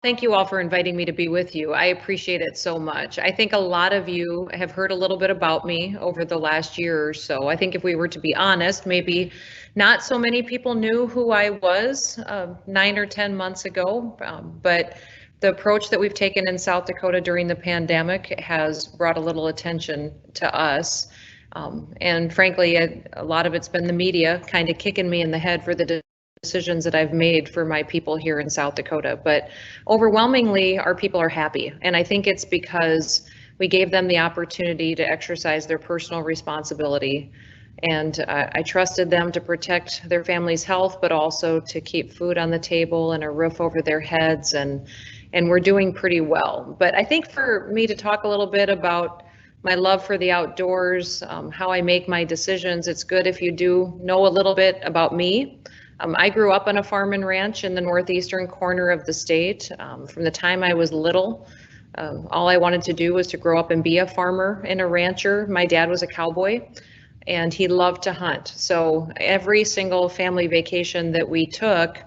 Thank you all for inviting me to be with you. I appreciate it so much. I think a lot of you have heard a little bit about me over the last year or so. I think if we were to be honest, maybe not so many people knew who I was 9 or 10 months ago, but the approach that we've taken in South Dakota during the pandemic has brought a little attention to us. And frankly, a lot of it's been the media kind of kicking me in the head for the decisions that I've made for my people here in South Dakota. But overwhelmingly, our people are happy. And I think it's because we gave them the opportunity to exercise their personal responsibility. And I trusted them to protect their family's health, but also to keep food on the table and a roof over their heads. And we're doing pretty well. But I think for me to talk a little bit about my love for the outdoors, how I make my decisions, it's good if you do know a little bit about me. I grew up on a farm and ranch in the northeastern corner of the state. From the time I was little, all I wanted to do was to grow up and be a farmer and a rancher. My dad was a cowboy and he loved to hunt. So every single family vacation that we took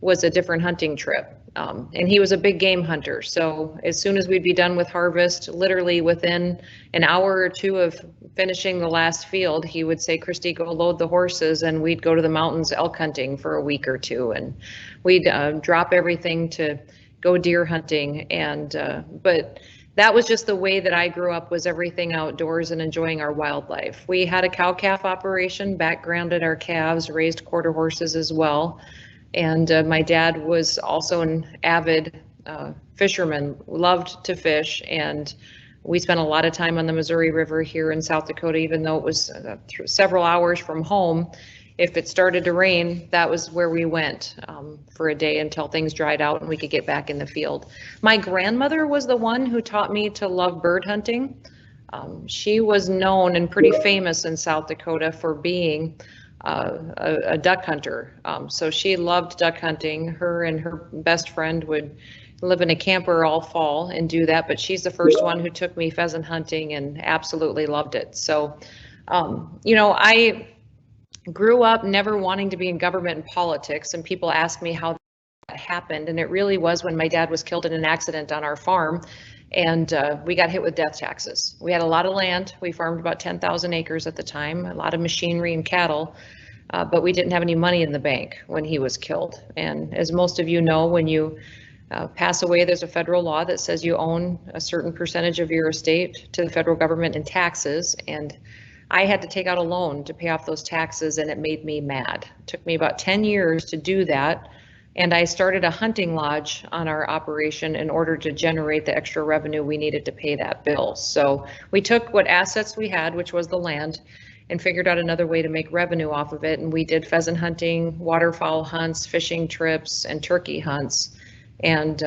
was a different hunting trip. And he was a big game hunter. So as soon as we'd be done with harvest, literally within an hour or two of finishing the last field, he would say, Kristi, go load the horses, and we'd go to the mountains elk hunting for a week or two. And we'd drop everything to go deer hunting. And but that was just the way that I grew up, was everything outdoors and enjoying our wildlife. We had a cow-calf operation, backgrounded our calves, raised quarter horses as well. And my dad was also an avid fisherman, loved to fish, and we spent a lot of time on the Missouri River here in South Dakota, even though it was several hours from home. If it started to rain, that was where we went for a day until things dried out and we could get back in the field. My grandmother was the one who taught me to love bird hunting. She was known and pretty famous in South Dakota for being a duck hunter. So she loved duck hunting. Her and her best friend would live in a camper all fall and do that, but she's the first one who took me pheasant hunting and absolutely loved it. So, you know, I grew up never wanting to be in government and politics, and people ask me how that happened, and it really was when my dad was killed in an accident on our farm, and we got hit with death taxes. We had a lot of land. We farmed about 10,000 acres at the time, a lot of machinery and cattle, but we didn't have any money in the bank when he was killed. And as most of you know, when you pass away, there's a federal law that says you own a certain percentage of your estate to the federal government in taxes. And I had to take out a loan to pay off those taxes, and it made me mad. It took me about 10 years to do that. And I started a hunting lodge on our operation in order to generate the extra revenue we needed to pay that bill. So we took what assets we had, which was the land, and figured out another way to make revenue off of it. And we did pheasant hunting, waterfowl hunts, fishing trips, and turkey hunts, and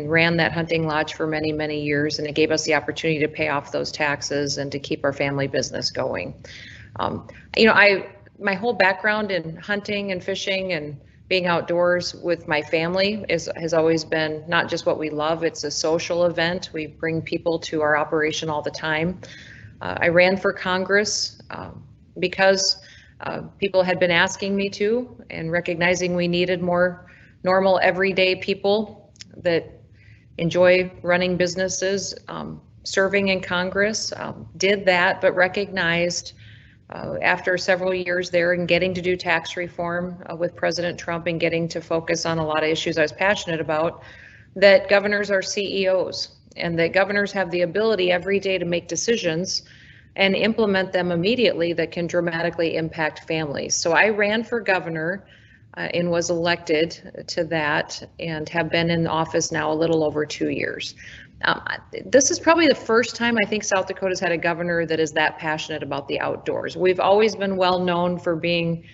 ran that hunting lodge for many, many years. And it gave us the opportunity to pay off those taxes and to keep our family business going. You know, my whole background in hunting and fishing and being outdoors with my family has always been not just what we love, it's a social event. We bring people to our operation all the time. I ran for Congress because people had been asking me to, and recognizing we needed more normal everyday people that enjoy running businesses. Serving in Congress, did that, but recognized after several years there and getting to do tax reform with President Trump and getting to focus on a lot of issues I was passionate about, that governors are CEOs, and that governors have the ability every day to make decisions and implement them immediately that can dramatically impact families. So I ran for governor and was elected to that, and have been in office now a little over 2 years. This is probably the first time I think South Dakota's had a governor that is that passionate about the outdoors. We've always been well known for being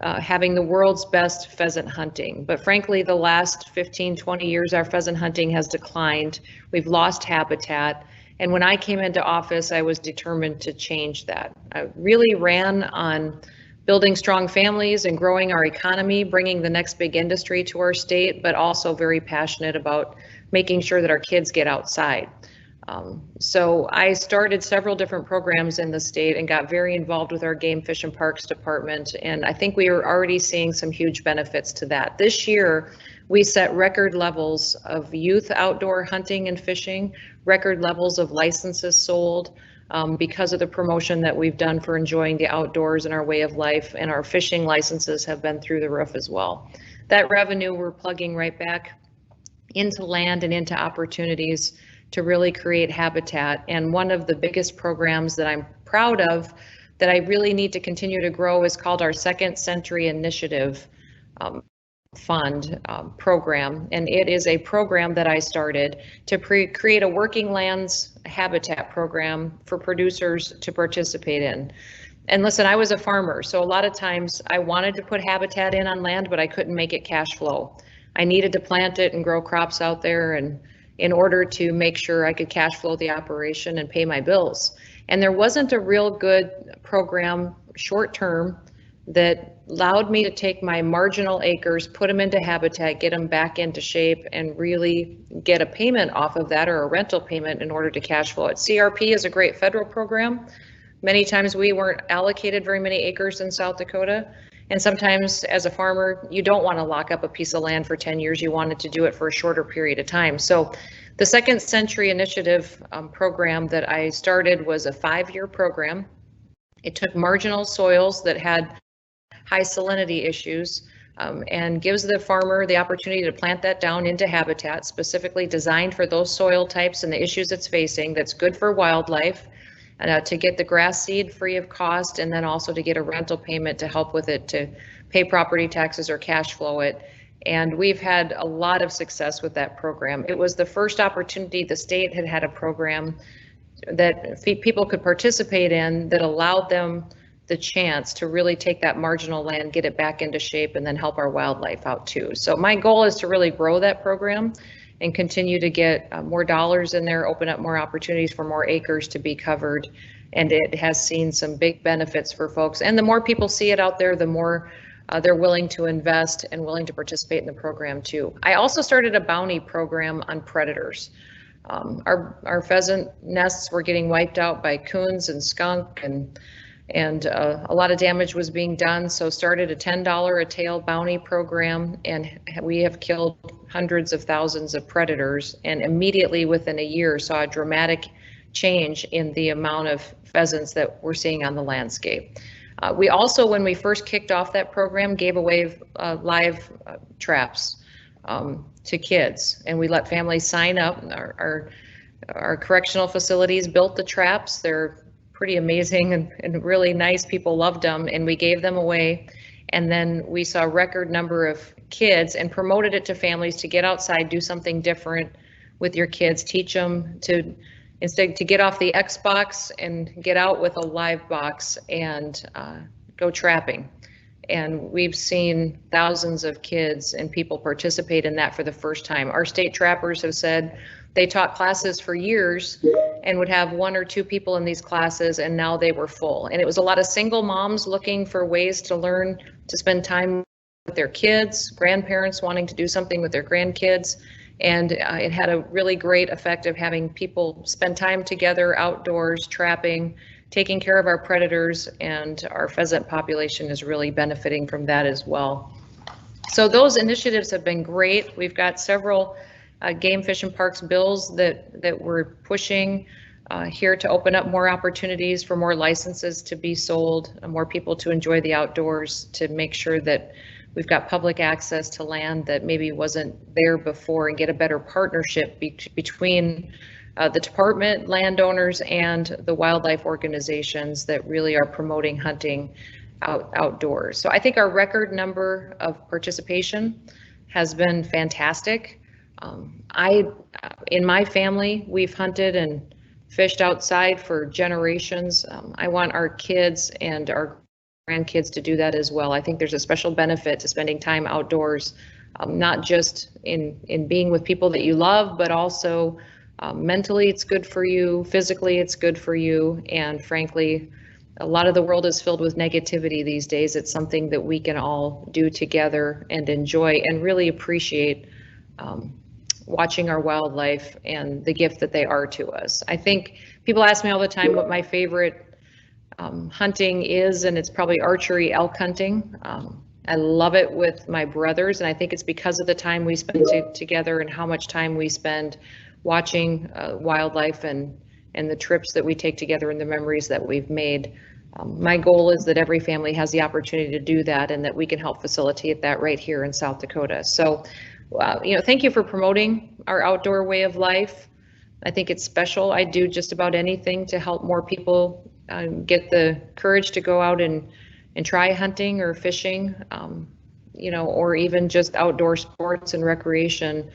having the world's best pheasant hunting, but frankly, the last 15, 20 years, our pheasant hunting has declined. We've lost habitat. And when I came into office, I was determined to change that. I really ran on building strong families and growing our economy, bringing the next big industry to our state, but also very passionate about making sure that our kids get outside. So I started several different programs in the state and got very involved with our Game, Fish, and Parks department. And I think we are already seeing some huge benefits to that. This year, We set record levels of youth outdoor hunting and fishing, record levels of licenses sold because of the promotion that we've done for enjoying the outdoors and our way of life, and our fishing licenses have been through the roof as well. That revenue we're plugging right back into land and into opportunities to really create habitat. And one of the biggest programs that I'm proud of that I really need to continue to grow is called our Second Century Initiative Fund program. And it is a program that I started to create a working lands habitat program for producers to participate in. And listen, I was a farmer, so a lot of times I wanted to put habitat in on land, but I couldn't make it cash flow. I needed to plant it and grow crops out there, and in order to make sure I could cash flow the operation and pay my bills. And there wasn't a real good program short term that allowed me to take my marginal acres, put them into habitat, get them back into shape, and really get a payment off of that, or a rental payment, in order to cash flow it. CRP is a great federal program. Many times we weren't allocated very many acres in South Dakota. And sometimes as a farmer, you don't want to lock up a piece of land for 10 years. You wanted to do it for a shorter period of time. So the Second Century Initiative program that I started was a 5-year program. It took marginal soils that had high salinity issues and gives the farmer the opportunity to plant that down into habitat specifically designed for those soil types and the issues it's facing, that's good for wildlife, to get the grass seed free of cost, and then also to get a rental payment to help with it, to pay property taxes or cash flow it. And we've had a lot of success with that program. It was the first opportunity the state had a program that people could participate in that allowed them the chance to really take that marginal land, get it back into shape, and then help our wildlife out too. So my goal is to really grow that program and continue to get more dollars in there, open up more opportunities for more acres to be covered. And it has seen some big benefits for folks. And the more people see it out there, the more they're willing to invest and willing to participate in the program too. I also started a bounty program on predators. Our pheasant nests were getting wiped out by coons and skunk, and a lot of damage was being done. So started a $10 a tail bounty program, and we have killed hundreds of thousands of predators, and immediately within a year saw a dramatic change in the amount of pheasants that we're seeing on the landscape. We also, when we first kicked off that program, gave away live traps to kids, and we let families sign up. Our correctional facilities built the traps. They're pretty amazing and really nice. People loved them, and we gave them away. And then we saw a record number of kids and promoted it to families to get outside, do something different with your kids, teach them to get off the Xbox and get out with a live box and go trapping. And we've seen thousands of kids and people participate in that for the first time. Our state trappers have said they taught classes for years and would have 1 or 2 people in these classes, and now they were full. And it was a lot of single moms looking for ways to learn to spend time with their kids, grandparents wanting to do something with their grandkids. And it had a really great effect of having people spend time together outdoors, trapping, taking care of our predators, and our pheasant population is really benefiting from that as well. So those initiatives have been great. We've got several game fish and parks bills that we're pushing here to open up more opportunities for more licenses to be sold, more people to enjoy the outdoors, to make sure that we've got public access to land that maybe wasn't there before, and get a better partnership between the department, landowners, and the wildlife organizations that really are promoting hunting outdoors. So I think our record number of participation has been fantastic. In my family, we've hunted and fished outside for generations. I want our kids and our grandkids to do that as well. I think there's a special benefit to spending time outdoors, not just in being with people that you love, but also mentally it's good for you, physically it's good for you, and frankly, a lot of the world is filled with negativity these days. It's something that we can all do together and enjoy and really appreciate watching our wildlife and the gift that they are to us. I think people ask me all the time what my favorite hunting is, and it's probably archery elk hunting. I love it with my brothers, and I think it's because of the time we spend together and how much time we spend watching wildlife and the trips that we take together and the memories that we've made. My goal is that every family has the opportunity to do that, and that we can help facilitate that right here in South Dakota. So, thank you for promoting our outdoor way of life. I think it's special. I do just about anything to help more people get the courage to go out and try hunting or fishing, or even just outdoor sports and recreation,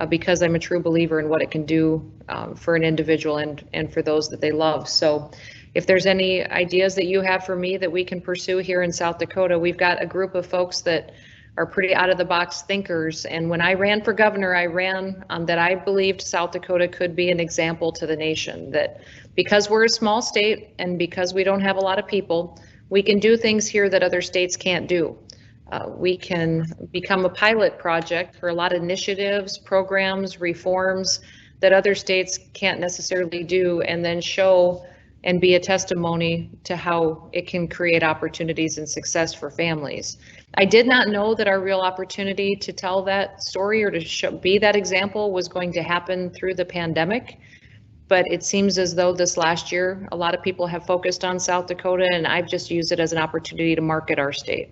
because I'm a true believer in what it can do for an individual and for those that they love. So if there's any ideas that you have for me that we can pursue here in South Dakota, we've got a group of folks that are pretty out of the box thinkers. And when I ran for governor, I ran that I believed South Dakota could be an example to the nation, that because we're a small state and because we don't have a lot of people, we can do things here that other states can't do. We can become a pilot project for a lot of initiatives, programs, reforms that other states can't necessarily do, and then show and be a testimony to how it can create opportunities and success for families. I did not know that our real opportunity to tell that story or to be that example was going to happen through the pandemic. But it seems as though this last year, a lot of people have focused on South Dakota, and I've just used it as an opportunity to market our state.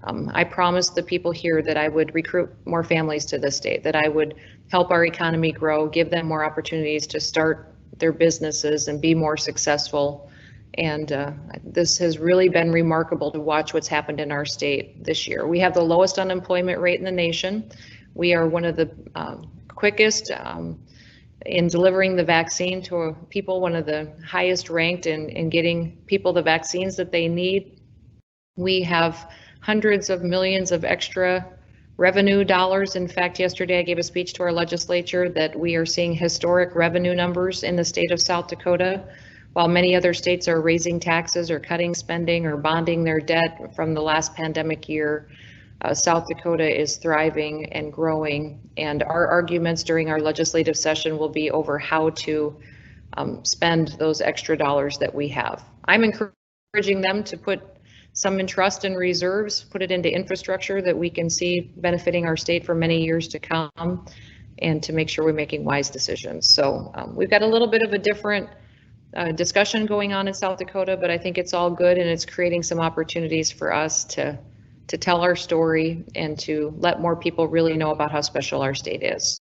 I promised the people here that I would recruit more families to this state, that I would help our economy grow, give them more opportunities to start their businesses and be more successful. And this has really been remarkable to watch what's happened in our state this year. We have the lowest unemployment rate in the nation. We are one of the quickest in delivering the vaccine to people, one of the highest ranked in getting people the vaccines that they need. We have hundreds of millions of extra revenue dollars. In fact, yesterday I gave a speech to our legislature that we are seeing historic revenue numbers in the state of South Dakota. While many other states are raising taxes or cutting spending or bonding their debt from the last pandemic year, South Dakota is thriving and growing, and our arguments during our legislative session will be over how to spend those extra dollars that we have. I'm encouraging them to put some in trust and reserves, put it into infrastructure that we can see benefiting our state for many years to come, and to make sure we're making wise decisions. So we've got a little bit of a different discussion going on in South Dakota, but I think it's all good, and it's creating some opportunities for us to tell our story and to let more people really know about how special our state is.